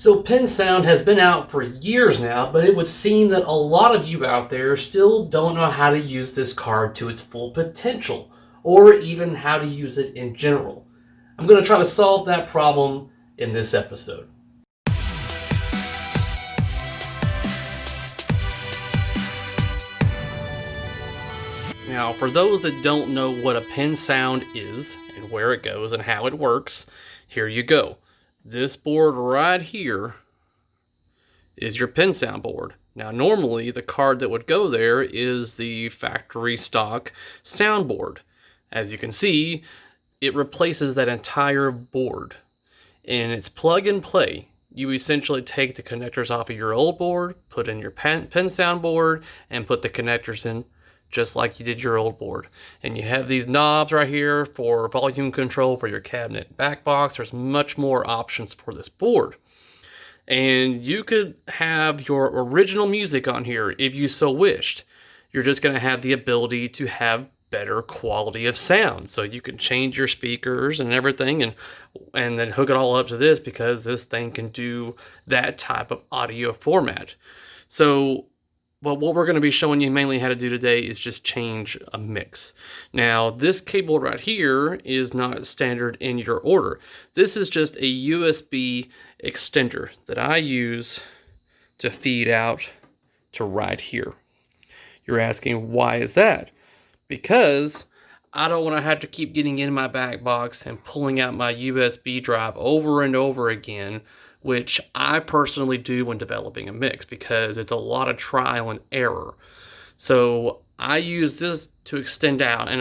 So PinSound has been out for years now, but it would seem that a lot of you out there still don't know how to use this card to its full potential, or even how to use it in general. I'm going to try to solve that problem in this episode. Now, for those that don't know what a PinSound is, and where it goes and how it works, here you go. This board right here is your PinSound board. Now, normally the card that would go there is the factory stock soundboard. As you can see, it replaces that entire board. And it's plug and play. You essentially take the connectors off of your old board, put in your PinSound board, and put the connectors in just like you did your old board. And you have these knobs right here for volume control for your cabinet back box. There's much more options for this board. And you could have your original music on here if you so wished. You're just going to have the ability to have better quality of sound. So you can change your speakers and everything and then hook it all up to this, because this thing can do that type of audio format. But what we're going to be showing you mainly how to do today is just change a mix. Now, this cable right here is not standard in your order. This is just a USB extender that I use to feed out to right here. You're asking, why is that? Because I don't want to have to keep getting in my back box and pulling out my USB drive over and over again, which I personally do when developing a mix, because it's a lot of trial and error. So I use this to extend out, and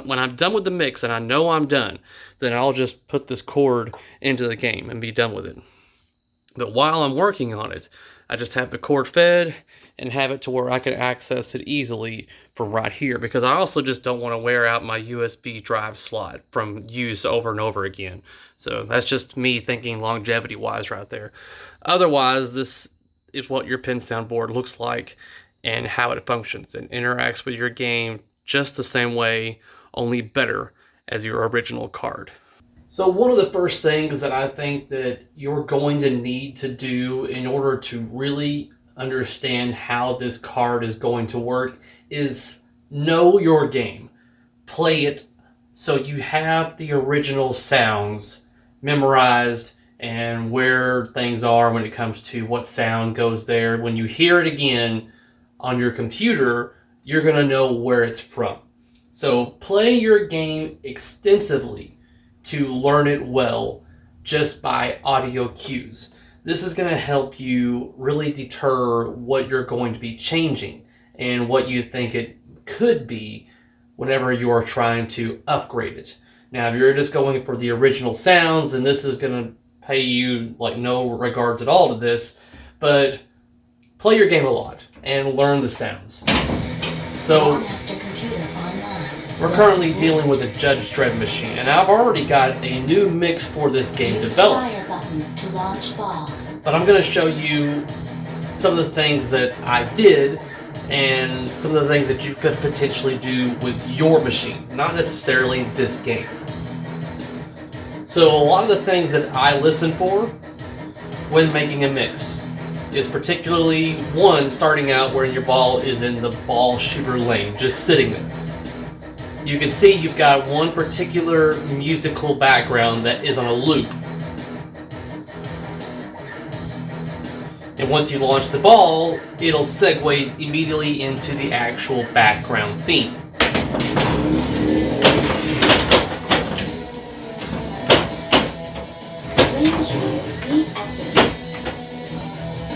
when I'm done with the mix and I know I'm done, then I'll just put this cord into the game and be done with it. But while I'm working on it, I just have the cord fed and have it to where I can access it easily from right here, because I also just don't want to wear out my USB drive slot from use over and over again. So that's just me thinking longevity wise right there. Otherwise, this is what your PinSound board looks like and how it functions and interacts with your game just the same way, only better as your original card. So one of the first things that I think that you're going to need to do in order to really understand how this card is going to work is know your game. Play it so you have the original sounds memorized and where things are when it comes to what sound goes there. When you hear it again on your computer, you're going to know where it's from. So play your game extensively to learn it well just by audio cues. This is going to help you really deter what you're going to be changing and what you think it could be whenever you are trying to upgrade it. Now, if you're just going for the original sounds, then this is going to pay you like no regards at all to this, but play your game a lot and learn the sounds. So we're currently dealing with a Judge Dredd machine, and I've already got a new mix for this game developed. But I'm going to show you some of the things that I did and some of the things that you could potentially do with your machine, not necessarily this game. So a lot of the things that I listen for when making a mix is particularly one, starting out where your ball is in the ball shooter lane, just sitting there. You can see you've got one particular musical background that is on a loop. And once you launch the ball, it'll segue immediately into the actual background theme.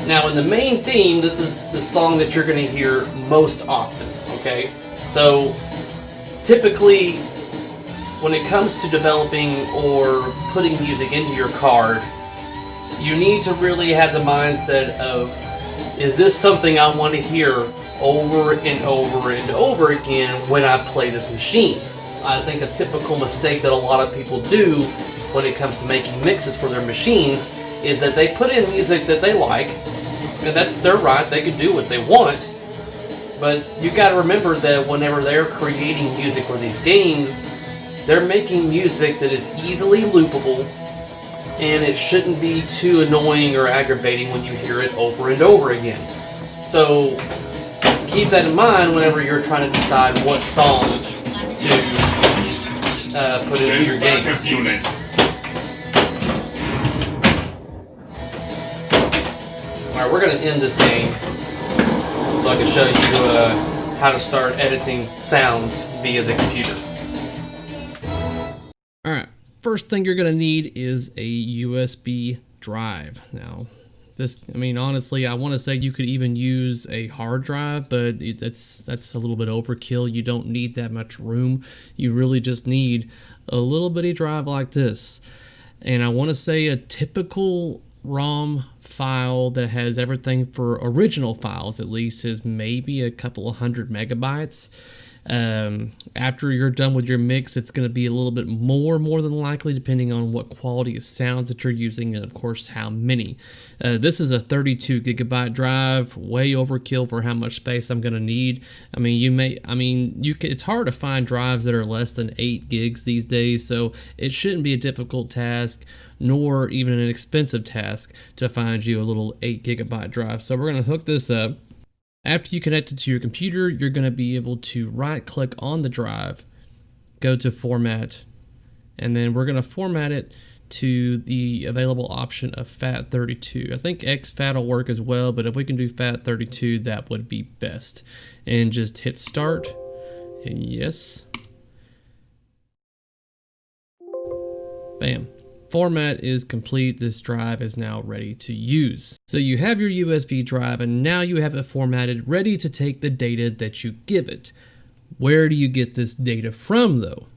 Now in the main theme, this is the song that you're going to hear most often, okay? So typically, when it comes to developing or putting music into your card, you need to really have the mindset of, is this something I want to hear over and over and over again when I play this machine? I think a typical mistake that a lot of people do when it comes to making mixes for their machines is that they put in music that they like, and that's their right, they can do what they want. But you got to remember that whenever they're creating music for these games, they're making music that is easily loopable, and it shouldn't be too annoying or aggravating when you hear it over and over again. So keep that in mind whenever you're trying to decide what song to put into your games. Alright, we're going to end this game so I can show you how to start editing sounds via the computer. Alright, first thing you're going to need is a USB drive. Now, honestly, I want to say you could even use a hard drive, but that's a little bit overkill. You don't need that much room. You really just need a little bitty drive like this. And I want to say a typical ROM file that has everything for original files at least is maybe a couple of 100 megabytes. After you're done with your mix, it's going to be a little bit more than likely, depending on what quality of sounds that you're using and of course how many. This is a 32 gigabyte drive, way overkill for how much space I'm going to need. It's hard to find drives that are less than 8 gigs these days, so it shouldn't be a difficult task, nor even an expensive task to find you a little 8 gigabyte drive. So we're going to hook this up. After you connect it to your computer, you're going to be able to right-click on the drive, go to Format, and then we're going to format it to the available option of FAT32. I think exFAT will work as well, but if we can do FAT32, that would be best. And just hit Start, and yes. Bam. Format is complete. This drive is now ready to use. So you have your USB drive and now you have it formatted, ready to take the data that you give it. Where do you get this data from though?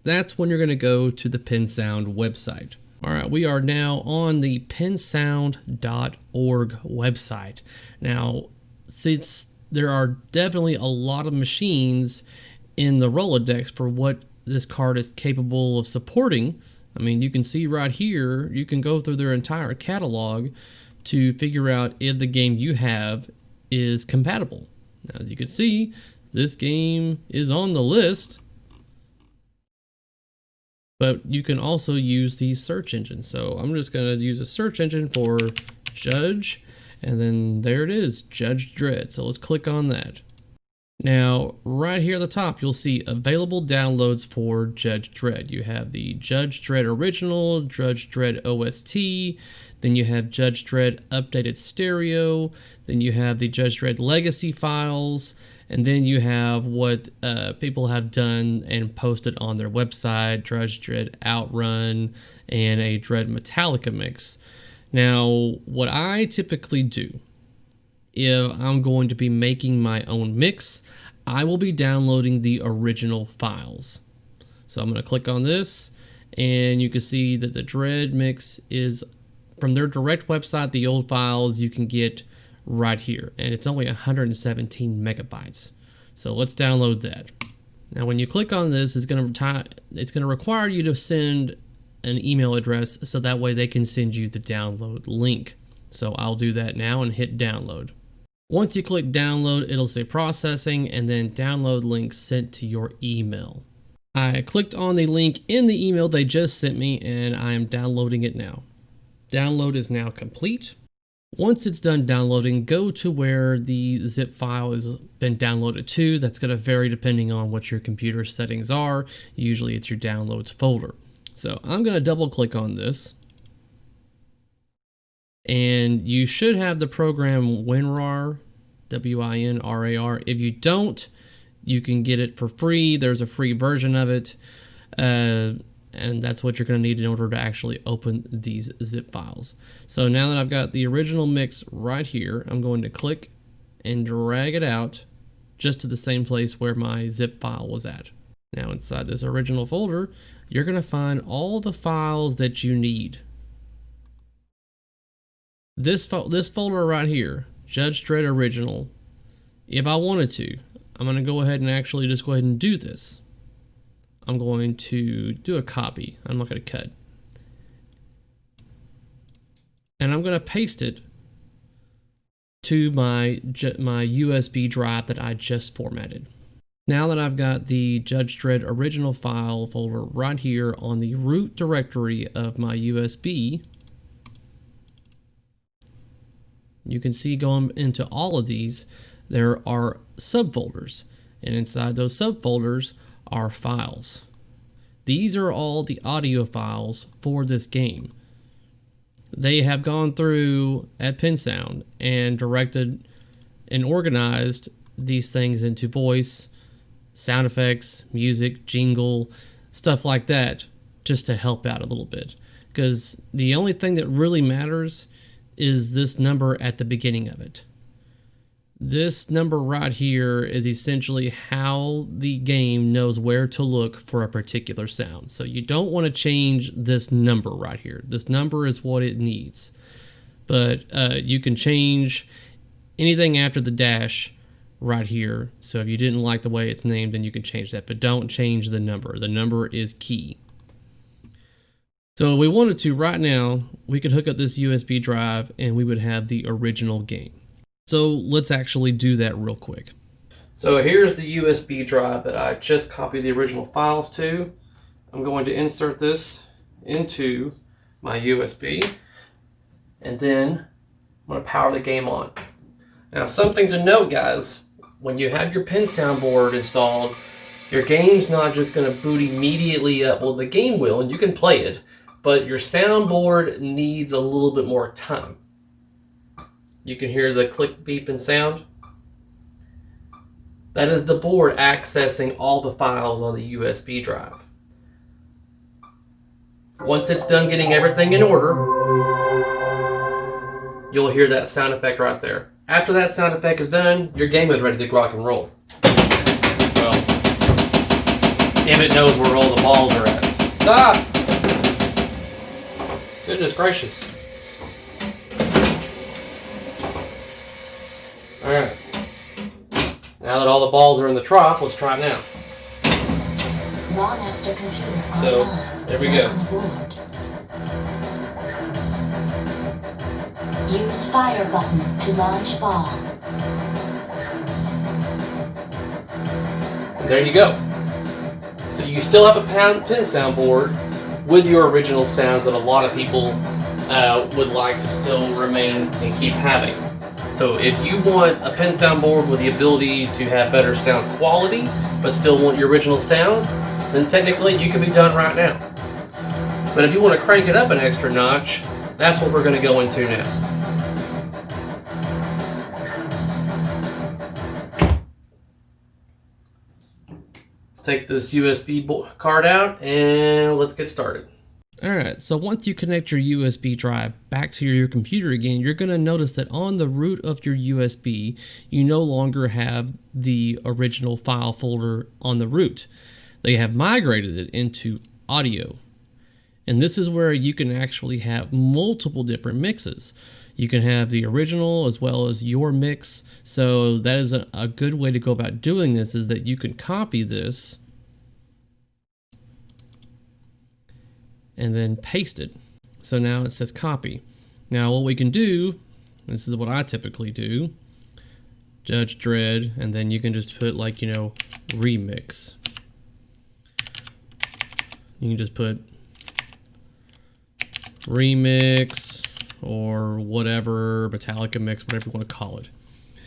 That's when you're going to go to the PinSound website. Alright, we are now on the pinsound.org website. Now, since there are definitely a lot of machines in the Rolodex for what this card is capable of supporting, you can see right here, you can go through their entire catalog to figure out if the game you have is compatible. Now, as you can see, this game is on the list, but you can also use the search engine. So I'm just going to use a search engine for Judge, and then there it is, Judge Dredd. So let's click on that. Now, right here at the top, you'll see available downloads for Judge Dredd. You have the Judge Dredd Original, Judge Dredd OST, then you have Judge Dredd Updated Stereo, then you have the Judge Dredd Legacy files, and then you have what people have done and posted on their website, Judge Dredd Outrun, and a Dredd Metallica mix. Now, what I typically do, if I'm going to be making my own mix, I will be downloading the original files. So I'm going to click on this, and you can see that the Dredd mix is from their direct website. The old files you can get right here, and it's only 117 megabytes. So let's download that. Now, when you click on this, it's going to require you to send an email address, so that way they can send you the download link. So I'll do that now and hit download. Once you click download, it'll say processing and then download link sent to your email. I clicked on the link in the email they just sent me and I'm downloading it now. Download is now complete. Once it's done downloading, go to where the zip file has been downloaded to. That's going to vary depending on what your computer settings are. Usually it's your downloads folder. So I'm going to double click on this. And you should have the program WinRAR, W-I-N-R-A-R. If you don't, you can get it for free. There's a free version of it. And that's what you're going to need in order to actually open these zip files. So now that I've got the original mix right here, I'm going to click and drag it out just to the same place where my zip file was at. Now inside this original folder, you're going to find all the files that you need. This folder right here, Judge Dredd Original, if I wanted to, I'm going to go ahead and actually just go ahead and do this. I'm going to do a copy. I'm not going to cut. And I'm going to paste it to my USB drive that I just formatted. Now that I've got the Judge Dredd original file folder right here on the root directory of my USB, you can see going into all of these, there are subfolders, and inside those subfolders are files. These are all the audio files for this game. They have gone through at PinSound and directed and organized these things into voice, sound effects, music, jingle, stuff like that, just to help out a little bit. Because the only thing that really matters is this number at the beginning of it. This number right here is essentially how the game knows where to look for a particular sound. So you don't want to change this number right here. This number is what it needs. But you can change anything after the dash right here. So if you didn't like the way it's named, then you can change that. But don't change the number. The number is key. So if we wanted to right now, we could hook up this USB drive and we would have the original game. So let's actually do that real quick. So here's the USB drive that I just copied the original files to. I'm going to insert this into my USB, and then I'm going to power the game on. Now, something to note, guys, when you have your PinSound board installed, your game's not just going to boot immediately up. Well, the game will, and you can play it, but your soundboard needs a little bit more time. You can hear the click, beep, and sound. That is the board accessing all the files on the USB drive. Once it's done getting everything in order, you'll hear that sound effect right there. After that sound effect is done, your game is ready to rock and roll. Well, if it knows where all the balls are at. Stop! Goodness gracious. Alright. Now that all the balls are in the trough, let's try it now. So, there we go. Use fire button to launch ball. And there you go. So you still have a PinSound board with your original sounds that a lot of people would like to still remain and keep having. So if you want a PinSound board with the ability to have better sound quality, but still want your original sounds, then technically you can be done right now. But if you want to crank it up an extra notch, that's what we're going to go into now. Let's take this USB card out and let's get started. Alright, so once you connect your USB drive back to your computer again, you're going to notice that on the root of your USB, you no longer have the original file folder on the root. They have migrated it into audio. And this is where you can actually have multiple different mixes. You can have the original as well as your mix. So that is a good way to go about doing this, is that you can copy this and then paste it. So now it says copy. Now what we can do, this is what I typically do, Judge Dredd, and then you can just put like, you know, remix. You can just put remix or whatever, Metallica mix, whatever you want to call it.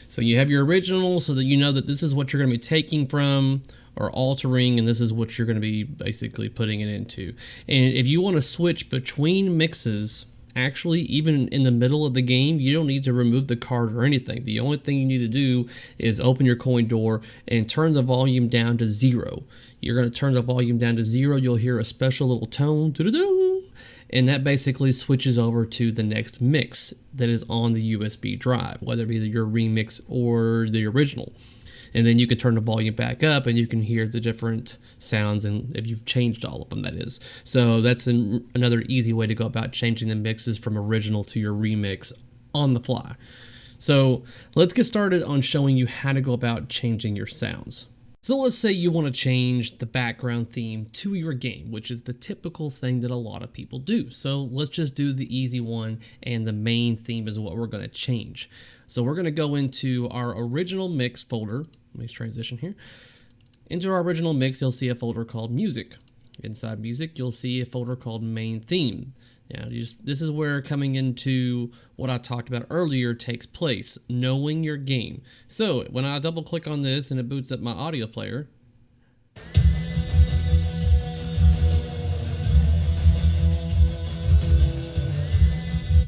So you have your original so that you know that this is what you're going to be taking from or altering, and this is what you're going to be basically putting it into. And if you want to switch between mixes, actually even in the middle of the game, you don't need to remove the card or anything. The only thing you need to do is open your coin door and turn the volume down to 0. You're going to turn the volume down to 0. You'll hear a special little tone, and that basically switches over to the next mix that is on the USB drive, whether it be your remix or the original. And then you can turn the volume back up and you can hear the different sounds, and if you've changed all of them, that is. So that's another easy way to go about changing the mixes from original to your remix on the fly. So let's get started on showing you how to go about changing your sounds. So let's say you want to change the background theme to your game, which is the typical thing that a lot of people do. So let's just do the easy one, and the main theme is what we're going to change. So we're going to go into our original mix folder. Let me transition here. Into our original mix, you'll see a folder called Music. Inside Music, you'll see a folder called Main Theme. Now, this is where coming into what I talked about earlier takes place, knowing your game. So when I double click on this and it boots up my audio player,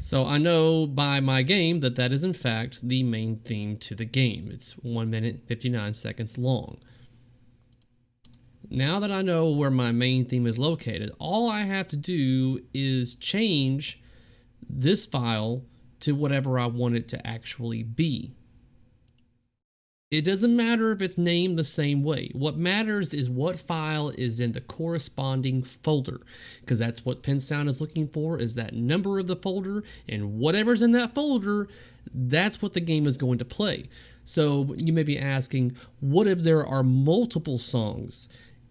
so I know by my game that that is in fact the main theme to the game. It's 1 minute 59 seconds long. Now that I know where my main theme is located, all I have to do is change this file to whatever I want it to actually be. It doesn't matter if it's named the same way. What matters is what file is in the corresponding folder, because that's what PinSound is looking for, is that number of the folder, and whatever's in that folder, that's what the game is going to play. So you may be asking, what if there are multiple songs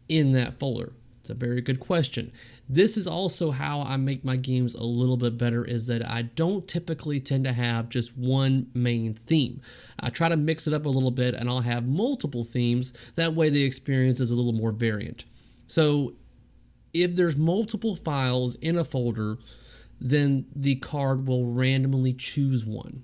in that folder? It's a very good question. This is also how I make my games a little bit better, is that I don't typically tend to have just one main theme. I try to mix it up a little bit and I'll have multiple themes. That way the experience is a little more variant. So if there's multiple files in a folder, then the card will randomly choose one.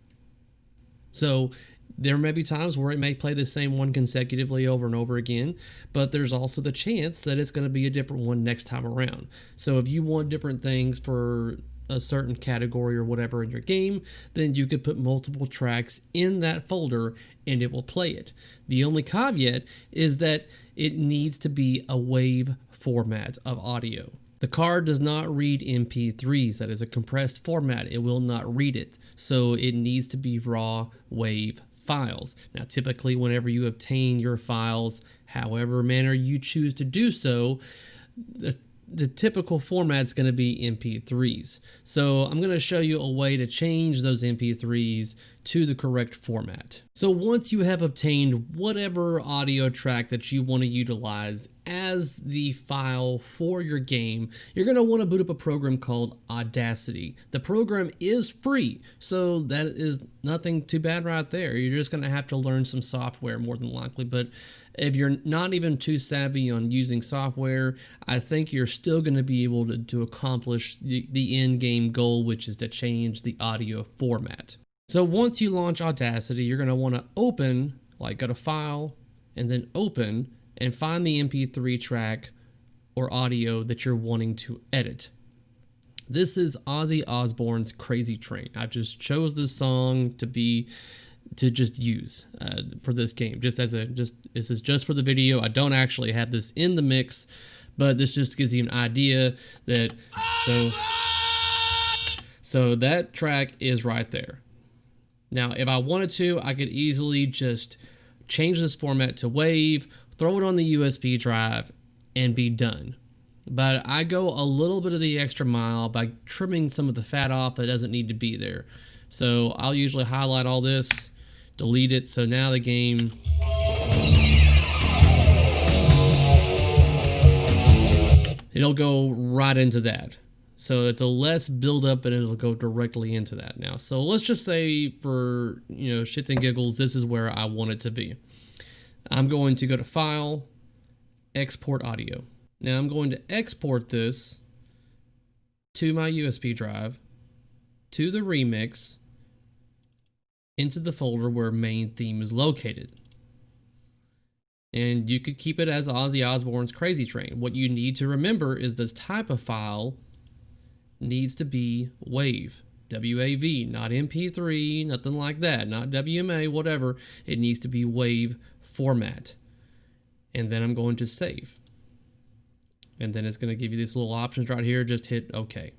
So there may be times where it may play the same one consecutively over and over again, but there's also the chance that it's going to be a different one next time around. So if you want different things for a certain category or whatever in your game, then you could put multiple tracks in that folder and it will play it. The only caveat is that it needs to be a WAV format of audio. The card does not read MP3s. That is a compressed format. It will not read it. So it needs to be raw WAV files. Now, typically, whenever you obtain your files, however manner you choose to do so, the typical format is going to be MP3s. So I'm going to show you a way to change those MP3s to the correct format. So once you have obtained whatever audio track that you want to utilize as the file for your game, you're going to want to boot up a program called Audacity. The program is free, so that is nothing too bad right there. You're just going to have to learn some software more than likely, but if you're not even too savvy on using software, I think you're still going to be able to accomplish the end game goal, which is to change the audio format. So once you launch Audacity, you're going to want to open, like go to File, and then Open, and find the MP3 track or audio that you're wanting to edit. This is Ozzy Osbourne's Crazy Train. I just chose this song to just use for this game, this is just for the video. I don't actually have this in the mix, but this just gives you an idea that so that track is right there. Now, if I wanted to, I could easily just change this format to WAV, throw it on the USB drive, and be done. But I go a little bit of the extra mile by trimming some of the fat off that doesn't need to be there. So I'll usually highlight all this, delete it, so now the game it'll go right into that. So it's a less build up and it'll go directly into that now. So let's just say for, shits and giggles, this is where I want it to be. I'm going to go to File, Export Audio. Now I'm going to export this to my USB drive, to the remix, into the folder where main theme is located. And you could keep it as Ozzy Osbourne's Crazy Train. What you need to remember is this type of file needs to be WAV, W-A-V, not MP3, nothing like that, not WMA, whatever. It needs to be WAV format. And then I'm going to save. And then it's going to give you these little options right here. Just hit OK.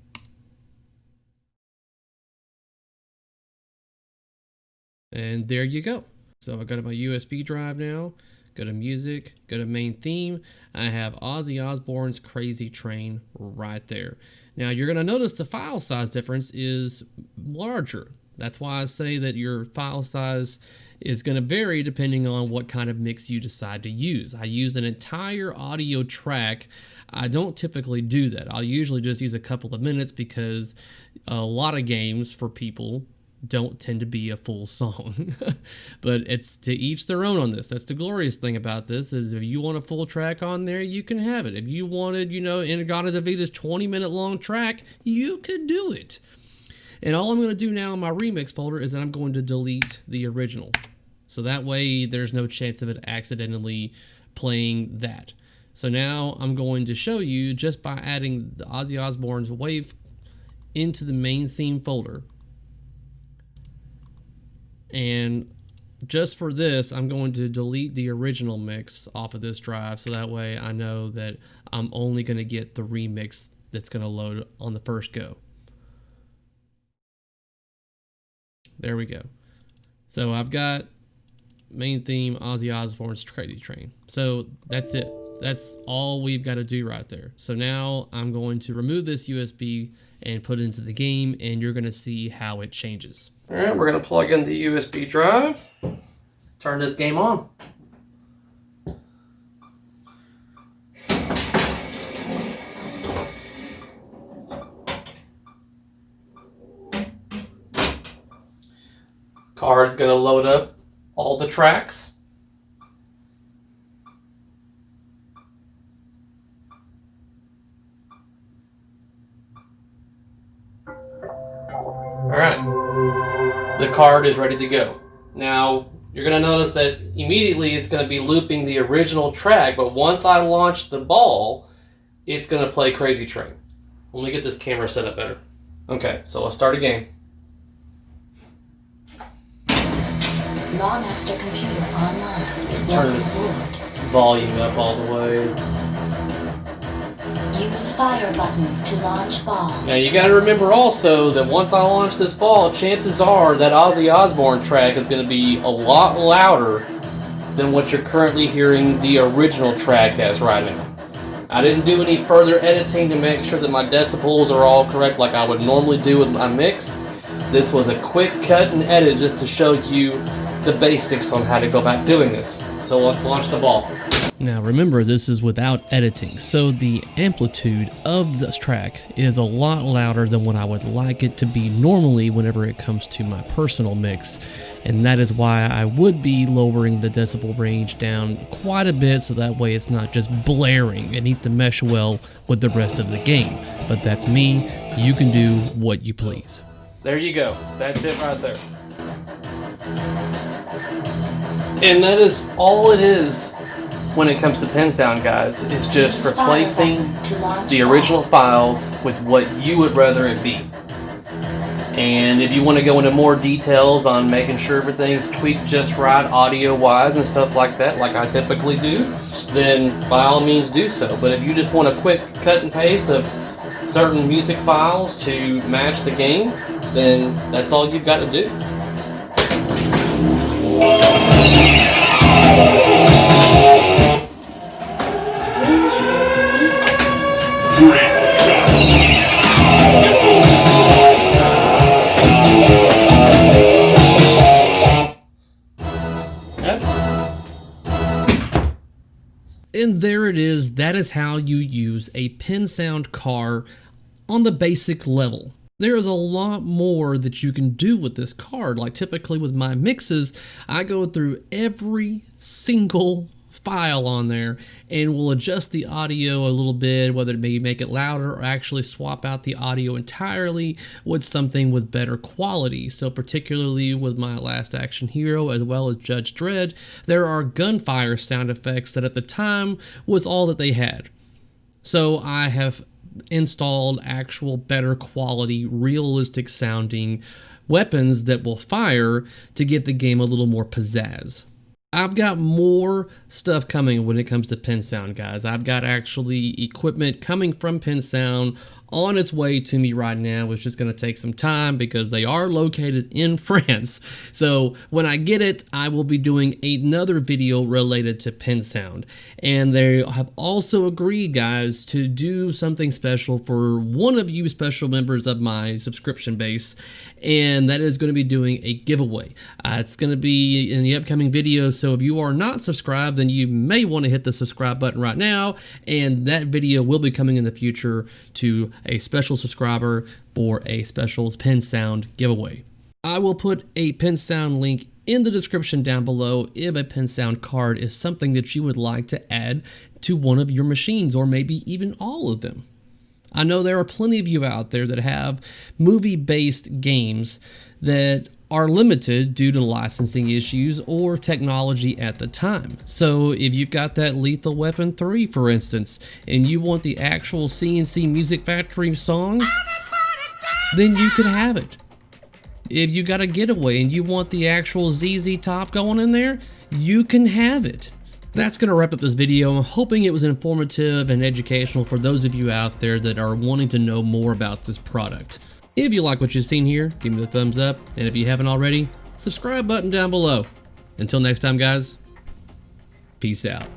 And there you go. So I go to my USB drive now, go to Music, go to Main Theme. I have Ozzy Osbourne's Crazy Train right there. Now you're going to notice the file size difference is larger. That's why I say that your file size is going to vary depending on what kind of mix you decide to use. I used an entire audio track. I don't typically do that. I'll usually just use a couple of minutes because a lot of games for people don't tend to be a full song. But it's to each their own on this. That's the glorious thing about this, is if you want a full track on there, you can have it. If you wanted, Inagata Davita's 20-minute long track, you could do it. And all I'm going to do now in my remix folder is that I'm going to delete the original. So that way there's no chance of it accidentally playing that. So now I'm going to show you just by adding the Ozzy Osbourne's Wave into the main theme folder. And just for this, I'm going to delete the original mix off of this drive, so that way I know that I'm only going to get the remix that's going to load on the first go. There we go. So I've got main theme Ozzy Osbourne's Crazy Train. So that's it. That's all we've got to do right there. So now I'm going to remove this USB and put it into the game, and you're going to see how it changes. All right, we're going to plug in the USB drive, turn this game on. Card's going to load up all the tracks. Alright, the card is ready to go. Now, you're going to notice that immediately it's going to be looping the original track, but once I launch the ball, it's going to play Crazy Train. Let me get this camera set up better. Okay, so let's start a game. Non-master computer online. Turn this volume up all the way. Use fire button to launch ball. Now you got to remember also that once I launch this ball, chances are that Ozzy Osbourne track is going to be a lot louder than what you're currently hearing the original track has right now. I didn't do any further editing to make sure that my decibels are all correct like I would normally do with my mix. This was a quick cut and edit just to show you the basics on how to go about doing this. So let's launch the ball. Now remember, this is without editing, so the amplitude of this track is a lot louder than what I would like it to be normally whenever it comes to my personal mix, and that is why I would be lowering the decibel range down quite a bit so that way it's not just blaring. It needs to mesh well with the rest of the game, but that's me. You can do what you please. There you go. That's it right there. And that is all it is when it comes to PinSound, guys. It's just replacing the original files with what you would rather it be. And if you want to go into more details on making sure everything's tweaked just right audio-wise and stuff like that, like I typically do, then by all means do so. But if you just want a quick cut and paste of certain music files to match the game, then that's all you've got to do. And there it is. That is how you use a PinSound car on the basic level. There is a lot more that you can do with this card. Like typically with my mixes, I go through every single file on there and will adjust the audio a little bit, whether it may make it louder or actually swap out the audio entirely with something with better quality. So particularly with my Last Action Hero as well as Judge Dredd, there are gunfire sound effects that at the time was all that they had. So I have installed actual better quality, realistic sounding weapons that will fire to give the game a little more pizzazz. I've got more stuff coming when it comes to PinSound, guys. I've got actually equipment coming from PinSound on its way to me right now. It's just going to take some time because they are located in France. So when I get it, I will be doing another video related to PinSound. And they have also agreed, guys, to do something special for one of you special members of my subscription base. And that is going to be doing a giveaway. It's going to be in the upcoming video. So if you are not subscribed, then you may want to hit the subscribe button right now. And that video will be coming in the future to a special subscriber for a special PinSound giveaway. I will put a PinSound link in the description down below if a PinSound card is something that you would like to add to one of your machines, or maybe even all of them. I know there are plenty of you out there that have movie-based games that are limited due to licensing issues or technology at the time. So if you've got that Lethal Weapon 3, for instance, and you want the actual CNC Music Factory song, then you could have it. If you got a Getaway and you want the actual ZZ Top going in there, you can have it. That's going to wrap up this video. I'm hoping it was informative and educational for those of you out there that are wanting to know more about this product. If you like what you've seen here, give me the thumbs up, and if you haven't already, subscribe button down below. Until next time, guys, peace out.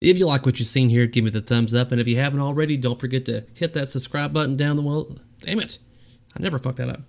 If you like what you've seen here, give me the thumbs up, and if you haven't already, don't forget to hit that subscribe button down the well. Damn it, I never fucked that up.